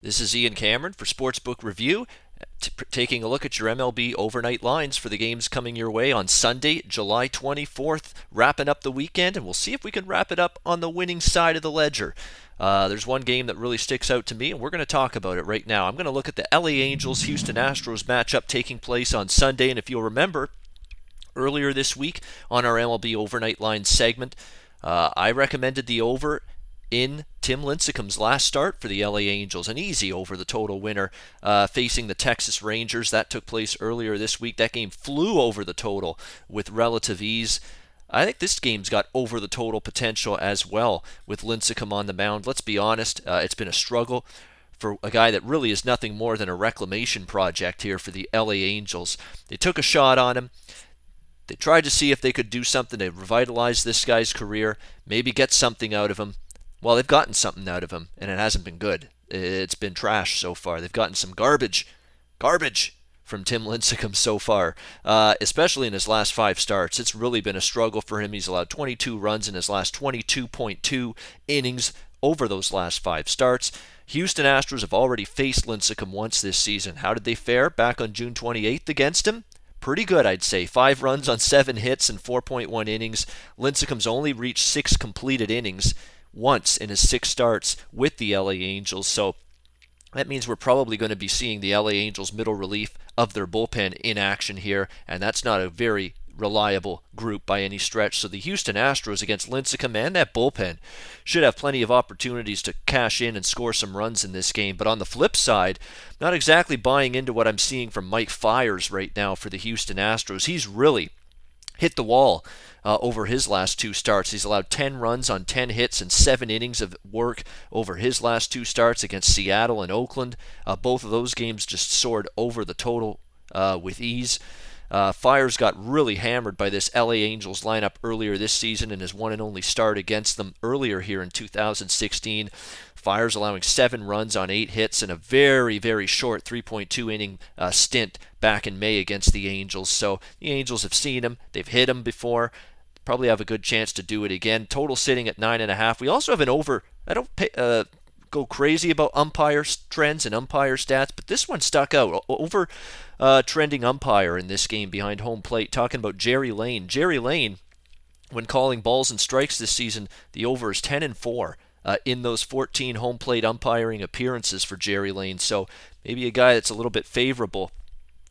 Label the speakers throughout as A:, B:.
A: This is Ian Cameron for Sportsbook Review, taking a look at your MLB overnight lines for the games coming your way on Sunday, July 24th, wrapping up the weekend, and we'll see if we can wrap it up on the winning side of the ledger. There's one game that really sticks out to me, and we're going to talk about it right now. I'm going to look at the LA Angels Houston Astros matchup taking place on Sunday, and if you'll remember, earlier this week on our MLB overnight line segment, I recommended the over in Tim Lincecum's last start for the LA Angels, an easy over the total winner facing the Texas Rangers. That took place earlier this week. That game flew over the total with relative ease. I think this game's got over the total potential as well with Lincecum on the mound. Let's be honest, it's been a struggle for a guy that really is nothing more than a reclamation project here for the LA Angels. They took a shot on him. They tried to see if they could do something to revitalize this guy's career, maybe get something out of him. Well, they've gotten something out of him, and it hasn't been good. It's been trash so far. They've gotten some garbage from Tim Lincecum so far, especially in his last 5 starts. It's really been a struggle for him. He's allowed 22 runs in his last 22.2 innings over those last 5 starts. Houston Astros have already faced Lincecum once this season. How did they fare back on June 28th against him? Pretty good, I'd say. 5 runs on 7 hits and 4.1 innings. Lincecum's only reached 6 completed innings once in his 6 starts with the LA Angels. So that means we're probably going to be seeing the LA Angels middle relief of their bullpen in action here, and that's not a very reliable group by any stretch. So the Houston Astros against Lincecum and that bullpen should have plenty of opportunities to cash in and score some runs in this game. But on the flip side, not exactly buying into what I'm seeing from Mike Fiers right now for the Houston Astros. He's really hit the wall over his last 2 starts. He's allowed 10 runs on 10 hits and 7 innings of work over his last 2 starts against Seattle and Oakland. Both of those games just soared over the total with ease. Fiers got really hammered by this LA Angels lineup earlier this season in his one and only start against them earlier here in 2016. Fiers allowing 7 runs on 8 hits in a very, very short 3.2 inning stint back in May against the Angels. So the Angels have seen him. They've hit him before. Probably have a good chance to do it again. Total sitting at 9.5. We also have an over. I don't go crazy about umpire trends and umpire stats, but this one stuck out. Over trending umpire in this game behind home plate. Talking about Jerry Lane. Jerry Lane, when calling balls and strikes this season, the over is 10-4. In those 14 home plate umpiring appearances for Jerry Lane. So maybe a guy that's a little bit favorable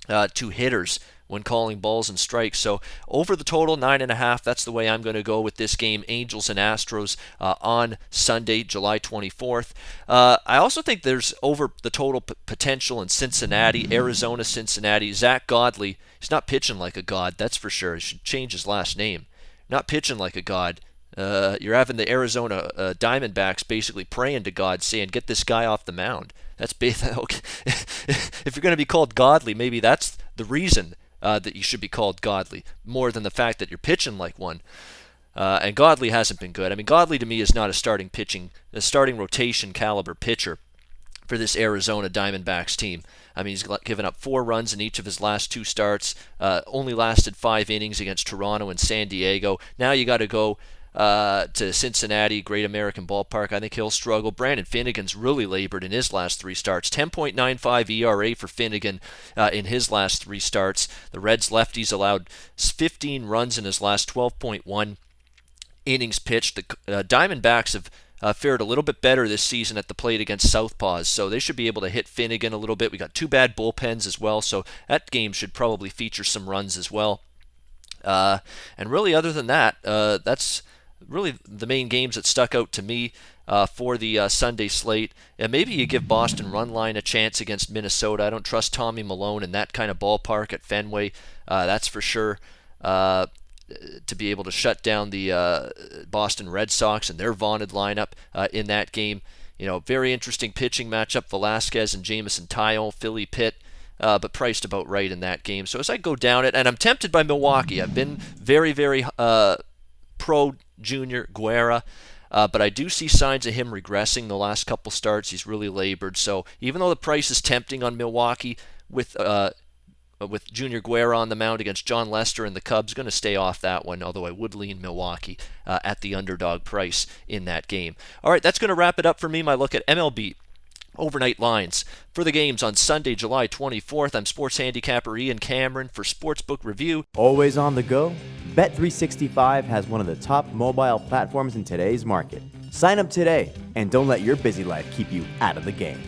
A: to hitters when calling balls and strikes. So over the total, 9.5. That's the way I'm going to go with this game, Angels and Astros on Sunday, July 24th. I also think there's over the total potential in Cincinnati, Arizona, Cincinnati. Zach Godley, he's not pitching like a god, that's for sure. He should change his last name. Not pitching like a god. You're having the Arizona Diamondbacks basically praying to God, saying, "Get this guy off the mound." That's okay. If you're going to be called godly, maybe that's the reason that you should be called godly, more than the fact that you're pitching like one. And Godley hasn't been good. I mean, Godley to me is not a starting rotation caliber pitcher for this Arizona Diamondbacks team. I mean, he's given up 4 runs in each of his last 2 starts, only lasted 5 innings against Toronto and San Diego. Now you got to go to Cincinnati, Great American Ballpark. I think he'll struggle. Brandon Finnegan's really labored in his last 3 starts. 10.95 ERA for Finnegan in his last 3 starts. The Reds lefties allowed 15 runs in his last 12.1 innings pitched. The Diamondbacks have fared a little bit better this season at the plate against Southpaws, so they should be able to hit Finnegan a little bit. We got 2 bad bullpens as well, so that game should probably feature some runs as well. And really, other than that, that's really the main games that stuck out to me for the Sunday slate. And maybe you give Boston run line a chance against Minnesota. I don't trust Tommy Malone in that kind of ballpark at Fenway. That's for sure. To be able to shut down the Boston Red Sox and their vaunted lineup in that game. You know, very interesting pitching matchup. Velasquez and Jamison Tyone, Philly Pitt. But priced about right in that game. So as I go down it, and I'm tempted by Milwaukee. I've been very, very pro Junior Guerra, but I do see signs of him regressing the last couple starts. He's really labored. So even though the price is tempting on Milwaukee with Junior Guerra on the mound against John Lester and the Cubs, going to stay off that one, although I would lean Milwaukee at the underdog price in that game. All right, that's going to wrap it up for me, my look at MLB overnight lines for the games on Sunday, July 24th. I'm sports handicapper Ian Cameron for Sportsbook Review.
B: Always on the go? Bet365 has one of the top mobile platforms in today's market. Sign up today and don't let your busy life keep you out of the game.